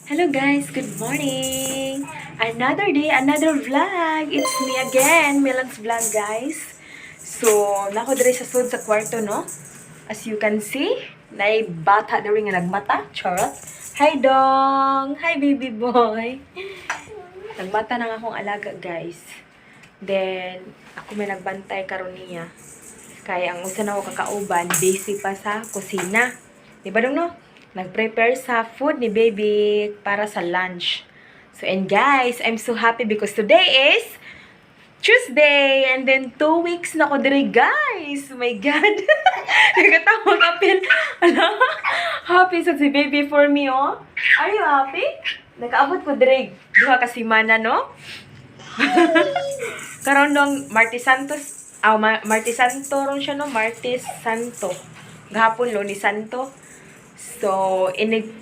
Hello guys, good morning! Another day, another vlog! It's me again, Milan's Vlog guys. So, nako diri sa sud sa kwarto no. As you can see, nay bata diri nga nagmata, charot. Hi dong! Hi baby boy! Nagmata na nga akong alaga guys. Then, ako may nagbantay karon niya. Kaya ang usa na ako kakauban, busy pa sa kusina. Di ba dong no? Nag-prepare sa food ni baby para sa lunch. So, and guys, I'm so happy because today is Tuesday. And then, 2 weeks na ko diri, guys. Oh my God. Nagkatawag apil. Happy sa si baby for me, oh. Are you happy? Nakaabot ko diri. Duha ka simana, no? Karon dong, Martes Santos. Martes Santo ron siya, no? Martes Santo. Gahapon, Lunes Santo. So, inig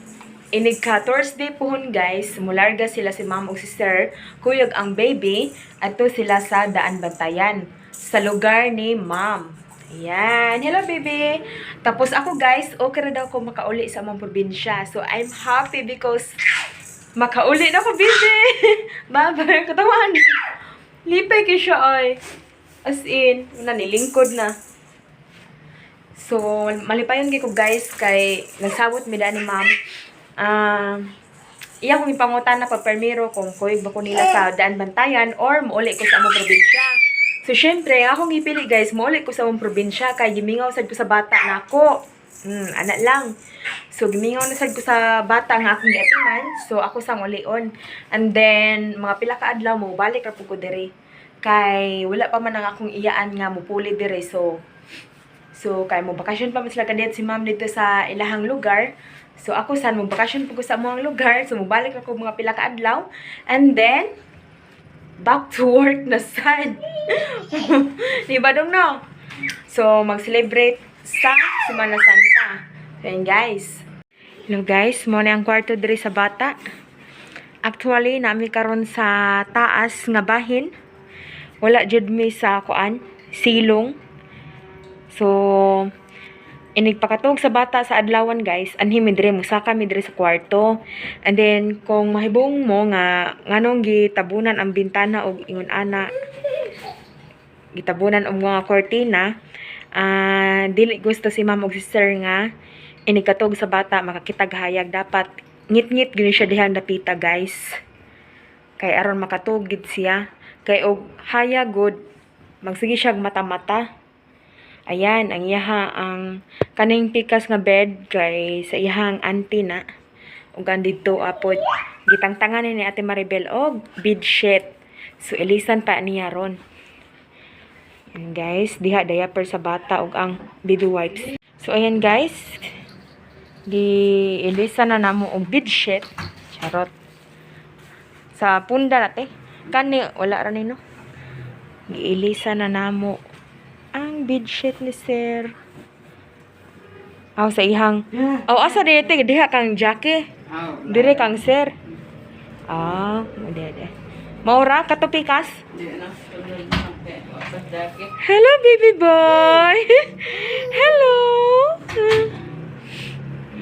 ka Thursday pohon guys, mularga sila si ma'am o si sir, kuyog ang baby, ato sila sa Daan Bantayan, sa lugar ni ma'am. Ayan, hello baby! Tapos ako guys, okay na daw ko makauli sa among probinsya. So, I'm happy because makauli na ko baby! Bye-bye, katawan! Lipay ka siya ay. As in, nanilingkod na. So, malipayon ko guys kay nagsabot mi ni ma'am. Iya kong ipangutan na pagpermiro kung kuyog ba ko nila sa Daan Bantayan or mauli ko sa among probinsya. So, syempre, akong ipili guys, mauli ko sa among probinsya kay gimingaw sad ko sa bata na ako. Anak lang. So, gimingaw na sad ko sa bata nga akong giatiman. So, ako sang ulion. And then, mga pila ka adlaw mo, balik ra pud ko diri. Kay wala pa man ang akong iyaan nga mupuli diri. So, kaya mo bakasyon pa mas kadiyat si ma'am dito sa ilahang lugar. So, ako saan mo bakasyon po ko sa mga lugar. So, mubalik ako mga pila ka adlaw. And then, back to work na sad. Di ba dong no? So, mag-celebrate sa Semana Santa. So, yun guys. Hello guys, mo na ang kwarto diri sa bata. Actually, nami karon sa taas nga bahin. Wala jud mi sa kuan, silong. So, inigpakatog sa bata sa adlawan guys, anhi mi diri musaka mi diri sa kwarto. And then kung mahibong mo nga nganong gitabunan ang bintana og ingon ana, gitabunan og mga kortina, dili gusto si ma'am og si sir nga inigkatog sa bata makakitag hayag, dapat ngit-ngit gini siya dihang dapita guys. Kay aron makatugid siya, kay og hayag good magsige siya mata-mata. Ayan, ang ang kaning pikas nga bed kay sa iyahang auntie na. Ug andito apod gitangtangan ni Ate Maribel og bedsheet. So ilisan pa niya ron. And guys, diha diaper sa bata ug ang baby wipes. So ayan guys, ilisan na namo og bedsheet. Charot. Sa punda nate. Kani wala ra ni no. Giilisan na namo ang bedsheet ni sir. Sa ihang. Asa dito diha kang jake. Dire kang sir. Ode. Maura katupikas. Hello baby boy. Hello.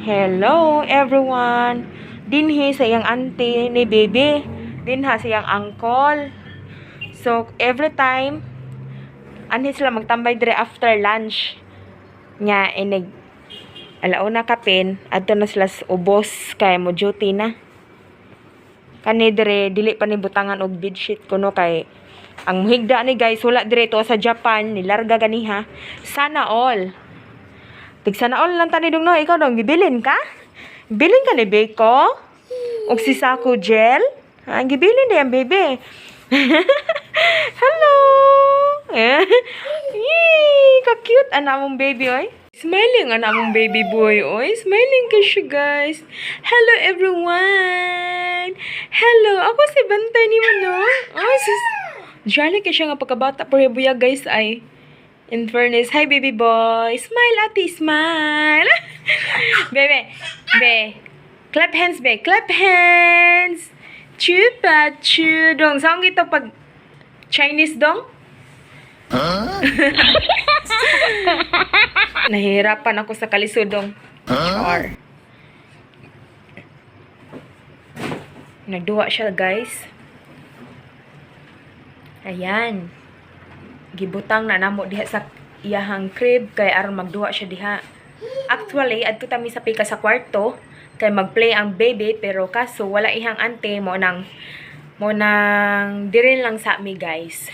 Hello everyone. Dinhi sa iyang auntie ni baby. Dinha sa iyang uncle. So every time ani sila magtambay dire after lunch nga inig alauna kapin adto na sila sa ubos kay mo duty na kani dire dili pa ni butangan og bedsheet kuno kay ang muhigda ni guys wala dire to sa Japan nilarga ganiha sana all sana all lang tani dong no. Ikaw dong gibilin ka ni Beko og si Sako gel gibilin di ang baby. Hello. Ka-cute anak mong baby, oy. Smiling anak mong baby boy, oy. Smiling ka siya, guys. Hello, everyone. Hello. Ako si Bantay ni mo, no? Jolly ka siya nga pagkabata. Pero buya, guys, ay. In fairness. Hi, baby boy. Smile, ate. Smile. Bebe. Clap hands, be. Clap hands. Chupa, chu. Dong, saan ito pag Chinese, dong? Nahihirapan ako sa kalisodong. Char. Nagduwa siya, guys. Ayan. Gibutang na namo diha sa iyahang crib kay aron magduwa siya diha. Actually, adto ta mi sa pika sa kwarto kay magplay ang baby pero kaso wala ihang ante mo nang dirin lang sa mi, guys.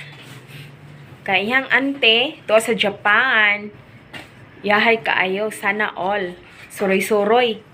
Kay ihang ante tuwa sa Japan. Yahay kaayo sana all. Suroy-suroy.